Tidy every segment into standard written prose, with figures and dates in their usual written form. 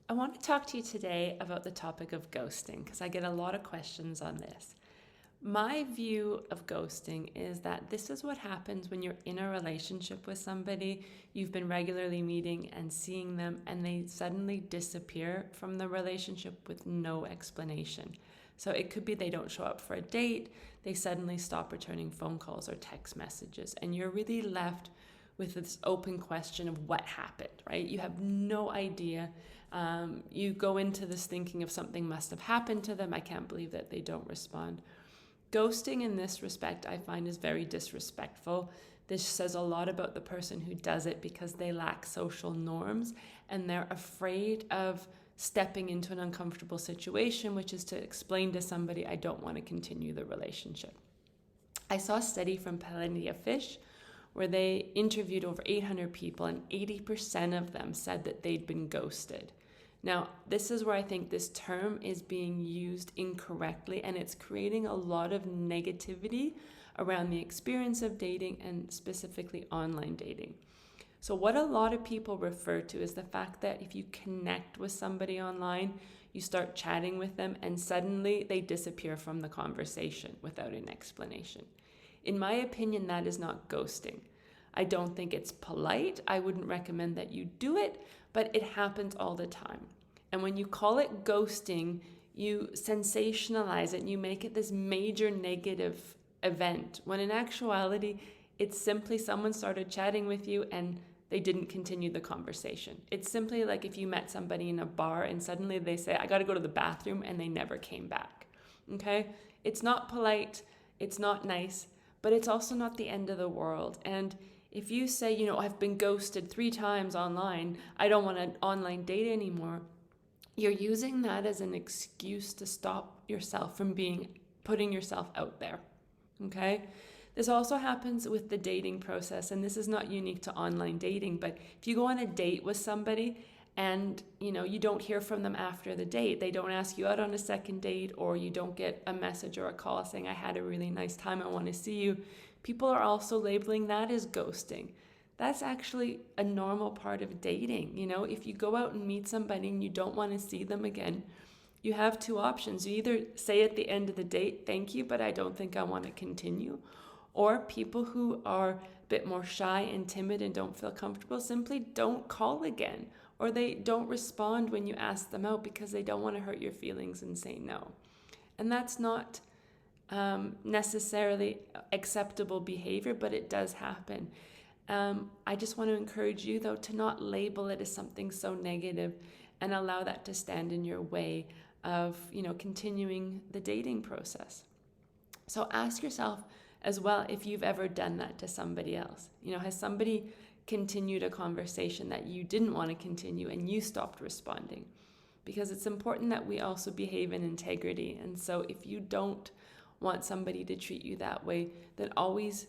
I want to talk to you today about the topic of ghosting because I get a lot of questions on this. My view of ghosting is that this is what happens when you're in a relationship with somebody, you've been regularly meeting and seeing them, and they suddenly disappear from the relationship with no explanation. So it could be they don't show up for a date, they suddenly stop returning phone calls or text messages, and you're really left with this open question of what happened, right? You have no idea. You go into this thinking of something must have happened to them. I can't believe that they don't respond. Ghosting in this respect, I find, is very disrespectful. This says a lot about the person who does it because they lack social norms and they're afraid of stepping into an uncomfortable situation, which is to explain to somebody, I don't want to continue the relationship. I saw a study from Plenty of Fish where they interviewed over 800 people and 80% of them said that they'd been ghosted. Now, this is where I think this term is being used incorrectly and it's creating a lot of negativity around the experience of dating and specifically online dating. So what a lot of people refer to is the fact that if you connect with somebody online, you start chatting with them and suddenly they disappear from the conversation without an explanation. In my opinion, that is not ghosting. I don't think it's polite. I wouldn't recommend that you do it, but it happens all the time. And when you call it ghosting, you sensationalize it and you make it this major negative event, when in actuality, it's simply someone started chatting with you and they didn't continue the conversation. It's simply like if you met somebody in a bar and suddenly they say, I got to go to the bathroom, and they never came back. Okay? It's not polite. It's not nice, but it's also not the end of the world. And if you say, I've been ghosted 3 times online, I don't want to online date anymore, you're using that as an excuse to stop yourself from putting yourself out there. Okay? This also happens with the dating process, and this is not unique to online dating, but if you go on a date with somebody and you don't hear from them after the date, they don't ask you out on a second date, or you don't get a message or a call saying, I had a really nice time, I want to see you, people are also labeling that as ghosting. That's actually a normal part of dating. If you go out and meet somebody and you don't want to see them again, you have 2 options. You either say at the end of the date, thank you, but I don't think I want to continue. Or people who are a bit more shy and timid and don't feel comfortable simply don't call again, or they don't respond when you ask them out because they don't want to hurt your feelings and say no. And that's not necessarily acceptable behavior, but it does happen. I just want to encourage you, though, to not label it as something so negative and allow that to stand in your way of, continuing the dating process. So ask yourself as well if you've ever done that to somebody else. Has somebody continued a conversation that you didn't want to continue and you stopped responding? Because it's important that we also behave in integrity. And so if you don't want somebody to treat you that way, then always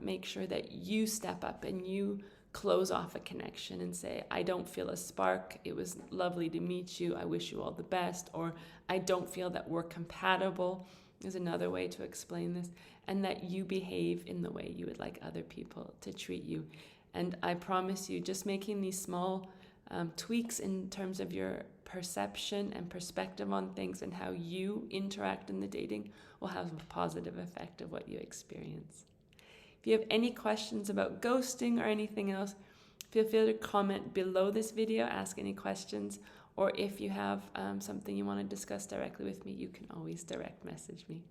make sure that you step up and you close off a connection and say, I don't feel a spark. It was lovely to meet you. I wish you all the best. Or I don't feel that we're compatible is another way to explain this. And that you behave in the way you would like other people to treat you. And I promise you, just making these small tweaks in terms of your perception and perspective on things and how you interact in the dating will have a positive effect of what you experience. If you have any questions about ghosting or anything else, feel free to comment below this video, ask any questions, or if you have something you want to discuss directly with me, you can always direct message me.